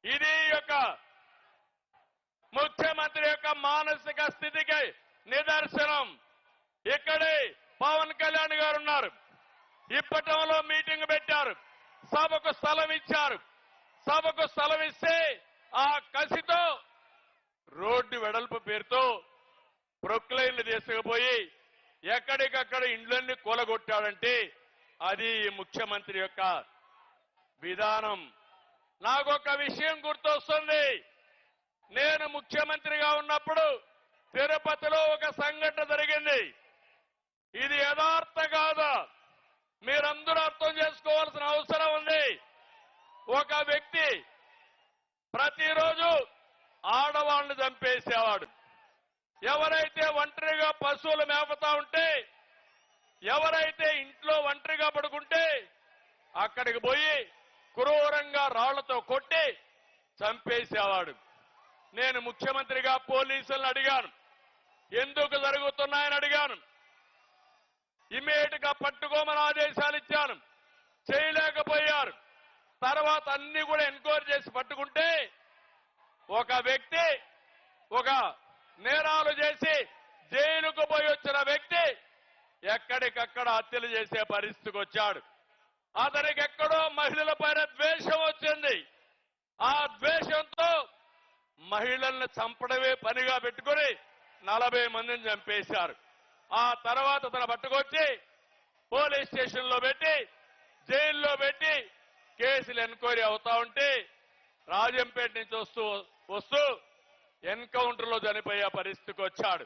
ఇది యొక్క ముఖ్యమంత్రి యొక్క మానసిక స్థితికి నిదర్శనం. ఇక్కడే పవన్ కళ్యాణ్ గారు ఉన్నారు. ఇప్పటంలో మీటింగ్ పెట్టారు, సభకు స్థలం ఇచ్చారు. సభకు స్థలం ఇస్తే ఆ కసితో రోడ్డు వెడల్పు పేరుతో ప్రొక్లైన్లు తీసుకుపోయి ఎక్కడికక్కడ ఇండ్లన్నీ కూలగొట్టాడంటే అది ముఖ్యమంత్రి యొక్క విధానం. నాకొక విషయం గుర్తొస్తుంది. నేను ముఖ్యమంత్రిగా ఉన్నప్పుడు తిరుపతిలో ఒక సంఘటన జరిగింది. ఇది యథార్థ కాదా మీరందరూ అర్థం చేసుకోవాల్సిన అవసరం ఉంది. ఒక వ్యక్తి ప్రతిరోజు ఆడవాళ్ళని చంపేసేవాడు. ఎవరైతే ఒంటరిగా పశువులు మేపుతా ఉంటే, ఎవరైతే ఇంట్లో ఒంటరిగా పడుకుంటే అక్కడికి పోయి క్రూరంగా రాళ్లతో కొట్టి చంపేసేవాడు. నేను ముఖ్యమంత్రిగా పోలీసులను అడిగాను, ఎందుకు జరుగుతున్నాయని అడిగాను. ఇమీడియట్ గా పట్టుకోమని ఆదేశాలు ఇచ్చాను, చేయలేకపోయారు. తర్వాత అన్ని కూడా ఎంక్వైరీ చేసి పట్టుకుంటే ఒక వ్యక్తి ఒక నేరాలు చేసి జైలుకు పోయి వచ్చిన వ్యక్తి ఎక్కడికక్కడ హత్యలు చేసే పరిస్థితికి వచ్చాడు. అతనికి ఎక్కడో మహిళల పైన ద్వేషం వచ్చింది. ఆ ద్వేషంతో మహిళల్ని చంపడమే పనిగా పెట్టుకుని 40 మందిని చంపేశారు. ఆ తర్వాత తన పట్టుకొచ్చి పోలీస్ స్టేషన్ లో పెట్టి జైల్లో పెట్టి కేసులు ఎంక్వైరీ అవుతా ఉంటే రాజంపేట నుంచి వస్తూ ఎన్కౌంటర్ లో చనిపోయే పరిస్థితికి వచ్చాడు.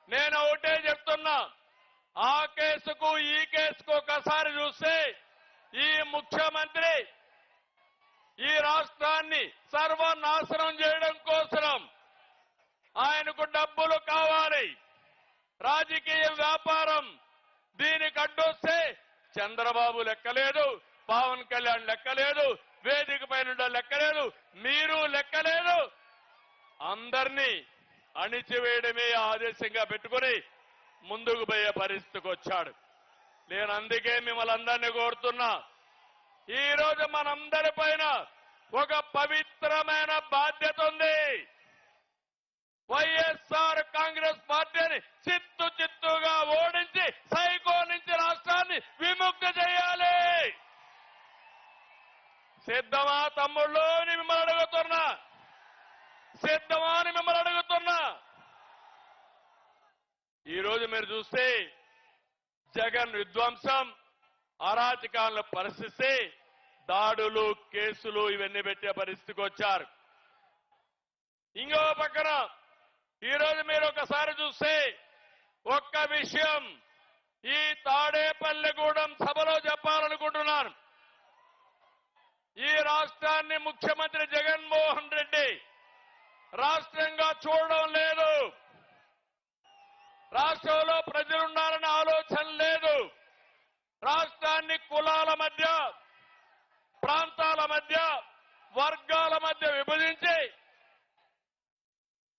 నేను ఒకటే చెప్తున్నా, ఆ కేసుకు ఈ కేసుకు ఒకసారి చూస్తే ఈ ముఖ్యమంత్రి ఈ రాష్ట్రాన్ని సర్వనాశనం చేయడం కోసం ఆయనకు డబ్బులు కావాలి, రాజకీయ వ్యాపారం. దీనికి అడ్డొస్తే చంద్రబాబు లెక్కలేదు, పవన్ కళ్యాణ్ లెక్కలేదు, వేదిక పైన లెక్కలేదు, మీరు లెక్కలేదు. అందరినీ అణిచివేయడమే ఆదేశంగా పెట్టుకుని ముందుకు పోయే పరిస్థితికి వచ్చాడు. నేను అందుకే మిమ్మల్ని అందరినీ కోరుతున్నా, ఈ రోజు మనందరి పైన ఒక పవిత్రమైన బాధ్యత ఉంది. వైఎస్ఆర్ కాంగ్రెస్ పార్టీని చిత్తుగా ఓడించి సైకో నుంచి రాష్ట్రాన్ని విముక్తి చేయాలి. సిద్ధమా తమ్ముళ్ళు అని మిమ్మల్ని అడుగుతున్నా, సిద్ధమా అని మిమ్మల్ని అడుగుతున్నా. ఈరోజు మీరు చూస్తే జగన్ విధ్వంసం, అరాచకాలను పరిస్థితి, దాడులు, కేసులు ఇవన్నీ పెట్టే పరిస్థితికి వచ్చారు. ఇంకో పక్కన ఈరోజు మీరు ఒకసారి చూస్తే ఒక్క విషయం ఈ తాడేపల్లిగూడెం సభలో చెప్పాలనుకుంటున్నాను. ఈ రాష్ట్రాన్ని ముఖ్యమంత్రి జగన్మోహన్ రెడ్డి రాష్ట్రంగా చూడడం లేదు. రాష్ట్రంలో ప్రజలున్నారనే ఆలోచన లేదు. రాష్ట్రాన్ని కులాల మధ్య, ప్రాంతాల మధ్య, వర్గాల మధ్య విభజించి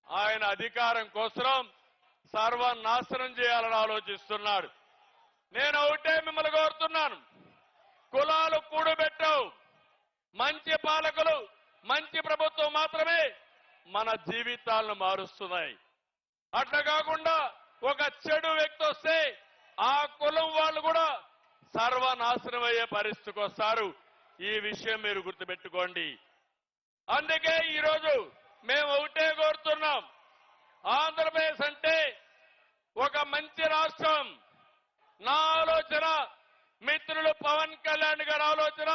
ఆయన అధికారం కోసం సర్వనాశనం చేయాలని ఆలోచిస్తున్నాడు. నేను ఒకటే మిమ్మల్ని కోరుతున్నాను, కులాలు కూడబెట్టవు. మంచి పాలకులు, మంచి ప్రభుత్వం మాత్రమే మన జీవితాలను మారుస్తున్నాయి. అట్లా కాకుండా ఒక చెడు వ్యక్తి వస్తే ఆ కులం వాళ్ళు కూడా సర్వనాశనం అయ్యే పరిస్థితికి వస్తారు. ఈ విషయం మీరు గుర్తుపెట్టుకోండి. అందుకే ఈరోజు మేము ఒకటే కోరుతున్నాం, ఆంధ్రప్రదేశ్ అంటే ఒక మంచి రాష్ట్రం. నా ఆలోచన, మిత్రులు పవన్ కళ్యాణ్ గారి ఆలోచన,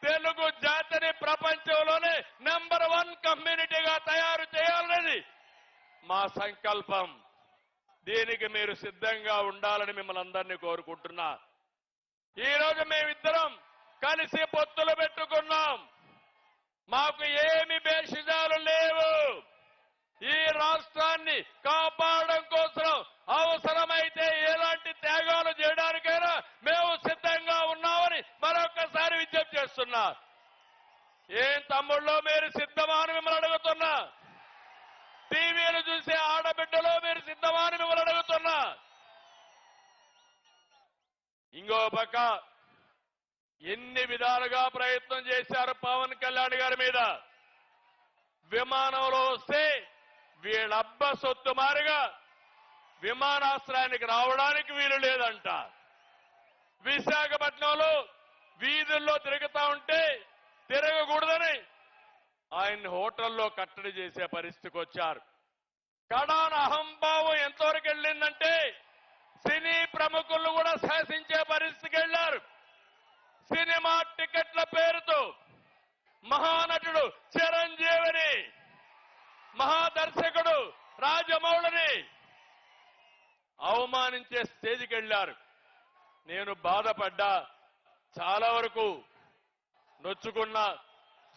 తెలుగు జాతిని ప్రపంచంలోనే నెంబర్ 1 కమ్యూనిటీగా తయారు చేయాలనేది మా సంకల్పం. దీనికి మీరు సిద్ధంగా ఉండాలని మిమ్మల్ని అందరినీ కోరుకుంటున్నా. ఈరోజు మేమిద్దరం కలిసి పొత్తులు పెట్టుకున్నాం. మాకు ఏమి భేషజాలు లేవు. ఈ రాష్ట్రాన్ని కాపాడడం కోసం అవసరమైతే ఎలాంటి త్యాగాలు చేయడానికైనా మేము సిద్ధంగా ఉన్నామని మరొకసారి విజ్ఞప్తి చేస్తున్నా. ఏం తమ్ముళ్ళో మీరు సిద్ధమా అని మిమ్మల్ని అడుగుతున్నా. టీవీలు చూసే ఆడబిడ్డలో మీరు సిద్ధమా అని మిమ్మల్ని అడుగుతున్నా. ఇంకో పక్క ఎన్ని విధాలుగా ప్రయత్నం చేశారు పవన్ కళ్యాణ్ గారి మీద. విమానంలో వస్తే వీళ్ళబ్బ సొత్తు మారిగా విమానాశ్రయానికి రావడానికి వీలు లేదంట. విశాఖపట్నంలో వీధుల్లో తిరుగుతా ఉంటే తిరగకూడదని ఆయన్ని హోటల్లో కట్టడి చేసే పరిస్థితికి వచ్చారు. కడాన అహంభావం ఎంతవరకు వెళ్ళిందంటే సినీ ప్రముఖులు కూడా శాసించే పరిస్థితికి వెళ్లారు. సినిమా టికెట్ల పేరుతో మహానటుడు చిరంజీవిని, మహాదర్శకుడు రాజమౌళిని అవమానించే స్టేజ్కి వెళ్లారు. నేను బాధపడ్డా, చాలా వరకు నొచ్చుకున్నా.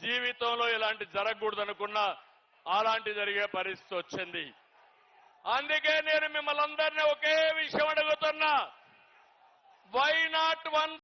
జీవితంలో ఇలాంటి జరగకూడదనుకున్నా అలాంటి జరిగే పరిస్థితి వచ్చింది. అందుకే నేను మిమ్మల్ని అందరినీ ఒకే విషయం అడుగుతున్నా. Why not 1